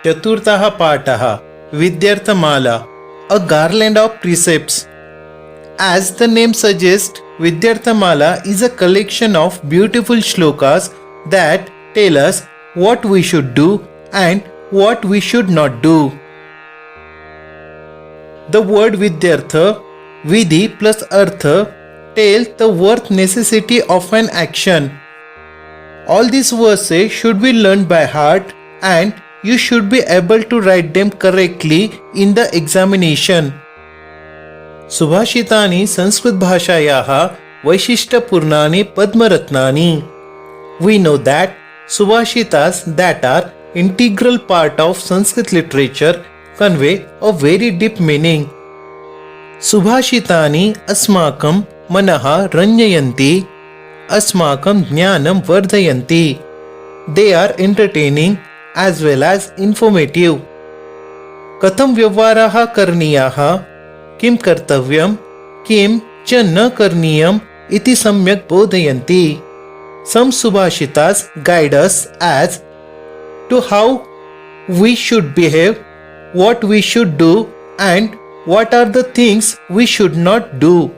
चतुर्थः पाठः विद्यार्थमाला, a garland of precepts. As the name suggests, Vidyarthamala is a collection of beautiful shlokas that tell us what we should do and what we should not do. The word Vidyartha, Vidhi plus Artha, tell the worth necessity of an action. All these verses should be learned by heart and you should be able to write them correctly in the examination. सुभाषितानि संस्कृतभाषायाः वैशिष्ट्यपूर्णानि पद्मरत्नानि. We know that subhashitas that are integral part of Sanskrit literature convey a very deep meaning. Subhashitani अस्माकं मनः रञ्जयन्ति, अस्माकं ज्ञानं वर्धयन्ति. They are entertaining as well as informative. कथं व्यवहारः करणीयः, किं कर्तव्यं, किं च न करणीयम् इति सम्यक् बोधयन्ति. Some subhashitas guide us as to how we should behave, what we should do and what are the things we should not do.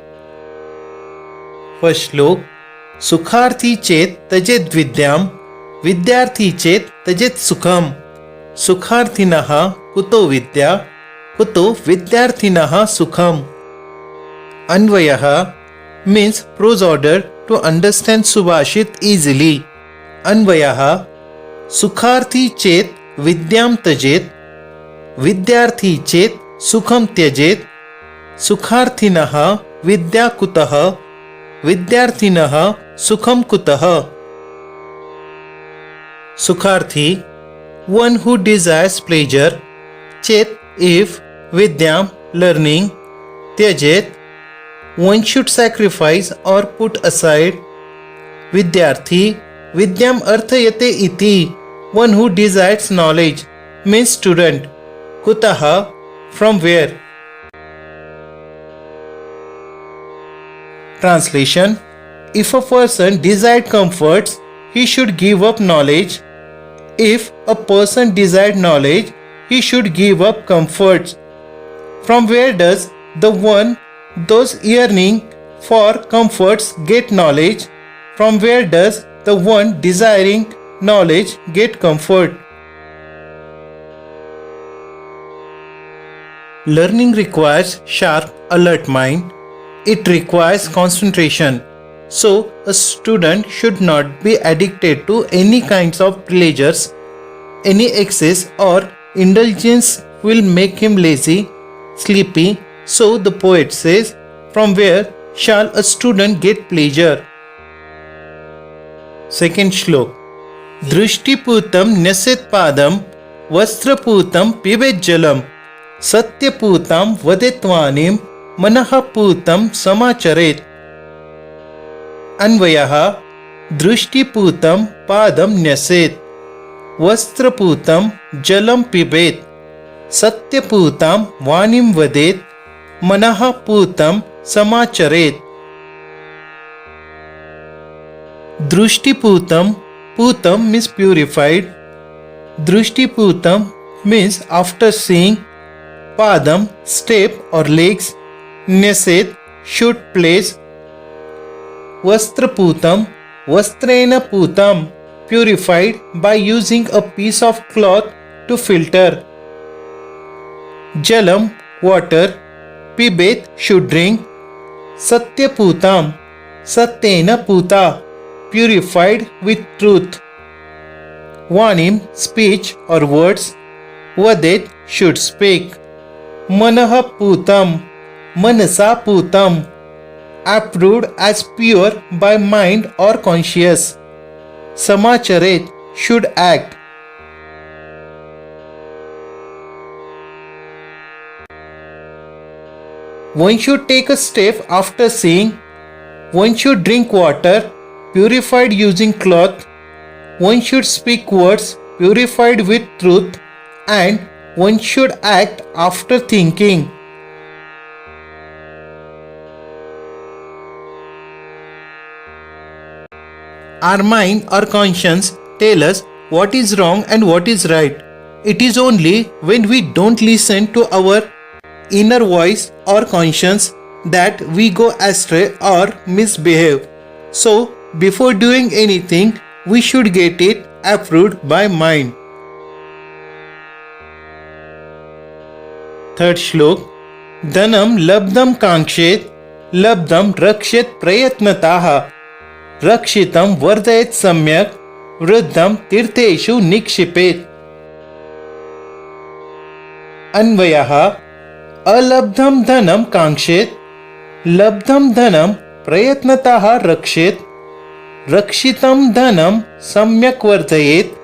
First श्लोक. सुखार्थी चेत तजेत विद्याम, विद्यार्थी चेत तजेत सुखम. सुखार्थिनः कुतो विद्या, कुतो विद्यार्थिनः सुखम. अन्वयः means prose order to understand subhashit easily. अन्वयः सुखार्थी चेत विद्याम तजेत, विद्यार्थी चेत सुखम त्यजेत. सुखार्थिनः विद्या कुतः, विद्यार्थिनः सुखम कुतः. Sukharthi, one who desires pleasure. Chet, if, vidyam, learning. Tyajet, one should sacrifice or put aside. Vidyarthi, vidyam arthayate iti, one who desires knowledge, means student. Kutaha, from where. Translation. If a person desired comforts, he should give up knowledge. If a person desired knowledge, he should give up comforts. From where does the one those yearning for comforts get knowledge? From where does the one desiring knowledge get comfort? Learning requires sharp, alert mind. It requires concentration. So, a student should not be addicted to any kinds of pleasures. Any excess or indulgence will make him lazy, sleepy. So, the poet says, from where shall a student get pleasure? Second shlok. Drishtiputam nyasit padam, vastraputam pibet jalam, satyaputam vadetvanim, manahaputam samacharet. अन्वयः दृष्टिपूतं पादं न्यसेत्, वस्त्रपूतं जलं पिबेत्, सत्यपूतां वाणीं वदेत्, मनः पूतं समाचरेत्. दृष्टिपूतं, पूतं means purified. दृष्टिपूतं means after seeing. Padam, step or legs. Nyaset, should place. Vastraputam, vastrena putam, purified by using a piece of cloth to filter. Jalam, water. Pibet, should drink. Satyaputam, satyena puta, purified with truth. Vanim, speech or words. Vadet, should speak. Manaha putam, manasa putam, approved as pure by mind or conscience. Samacharet, should act. One should take a step after seeing. One should drink water, purified using cloth. One should speak words, purified with truth. And one should act after thinking. Our mind or conscience tell us what is wrong and what is right. It is only when we don't listen to our inner voice or conscience that we go astray or misbehave. So, before doing anything, we should get it approved by mind. Third shlok. Dhanam labdam kankshet labdam rakshet prayatnataha rakshitam vardayet samyak वृद्धम तीर्थेषु निक्षिपेत. अन्वयः अलब्धम धनम कांक्षेत लब्धम धनम प्रयत्नतः रक्षेत रक्षितम धनम सम्यक वर्धयेत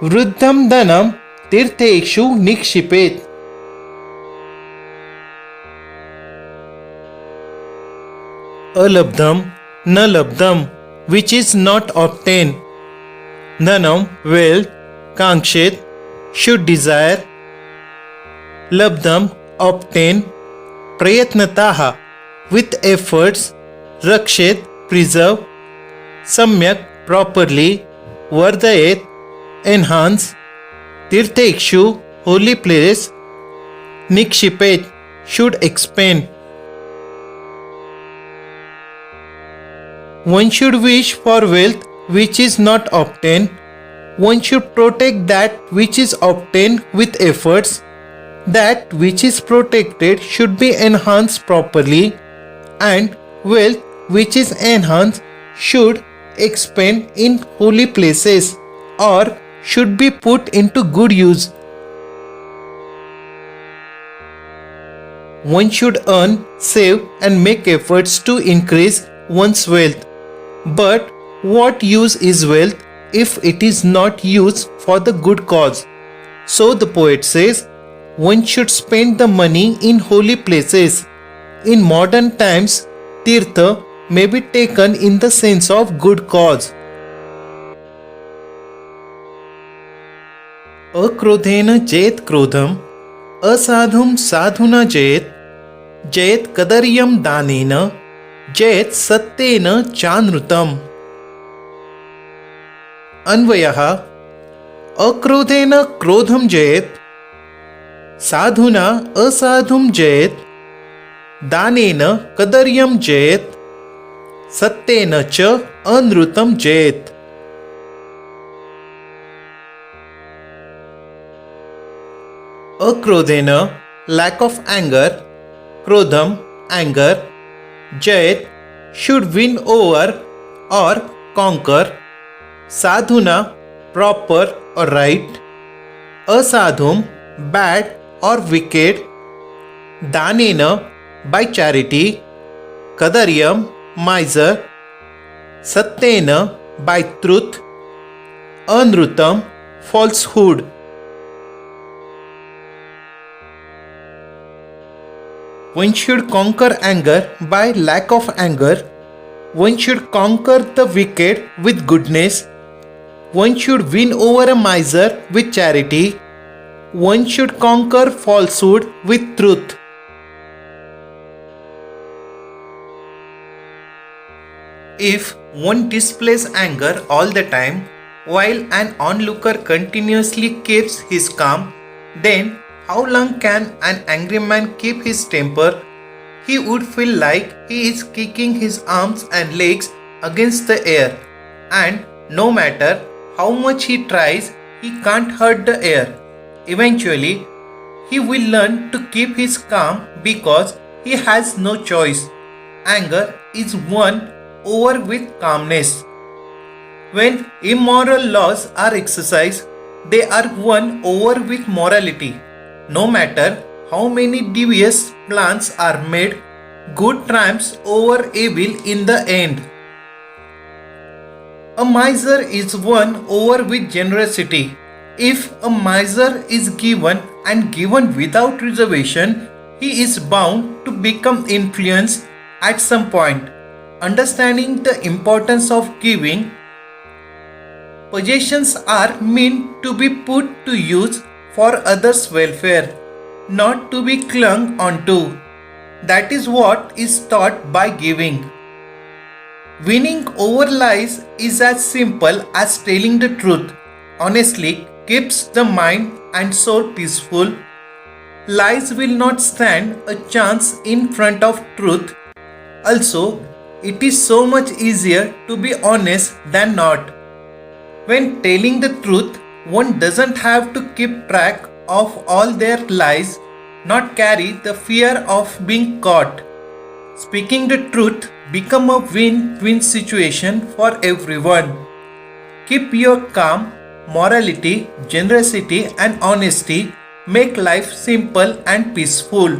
वृद्धम धनम तीर्थेषु निक्षिपेत. अलब्धम न लब्धम, which is not obtained. Dhanam, wealth, kangshet, should desire. Labdham, obtain. Prayatnataha, with efforts. Rakshet, preserve. Samyak, properly. Vardayet, enhance. Tirthekshu, holy place. Nikshipet, should expand. One should wish for wealth which is not obtained. One should protect that which is obtained with efforts. That which is protected should be enhanced properly, and wealth which is enhanced should expend in holy places or should be put into good use. One should earn, save, and make efforts to increase one's wealth. But what use is wealth if it is not used for the good cause? So the poet says, one should spend the money in holy places. In modern times, tirtha may be taken in the sense of good cause. Akrodhena jayet krodham, asadhum sadhuna jayet, jayet kadaryam danena, जयत सत्येन चानृतम. अन्वयः अक्रोधेन क्रोधम जयेत साधुना असाधुम जयेत दानेन कदर्यम जयेत सत्येन च अनृतम जयेत. Akrodhena, lack of anger. Krodham, anger. Jayat, should win over or conquer. Sadhuna, proper or right. Asadhum, bad or wicked. Danena, by charity. Kadaryam, miser. Satyena, by truth. Anrutam, falsehood. One should conquer anger by lack of anger. One should conquer the wicked with goodness. One should win over a miser with charity. One should conquer falsehood with truth. If one displays anger all the time, while an onlooker continuously keeps his calm, then how long can an angry man keep his temper? He would feel like he is kicking his arms and legs against the air, and no matter how much he tries, he can't hurt the air. Eventually, he will learn to keep his calm because he has no choice. Anger is won over with calmness. When immoral laws are exercised, they are won over with morality. No matter how many devious plans are made, good triumphs over evil in the end. A miser is won over with generosity. If a miser is given and given without reservation, he is bound to become influenced at some point. Understanding the importance of giving, possessions are meant to be put to use for others' welfare, not to be clung onto. That is what is taught by giving. Winning over lies is as simple as telling the truth. Honestly keeps the mind and so peaceful. Lies will not stand a chance in front of truth. Also, it is so much easier to be honest than not. When telling the truth, one doesn't have to keep track of all their lies, not carry the fear of being caught. Speaking the truth become a win-win situation for everyone. Keep your calm, morality, generosity and honesty make life simple and peaceful.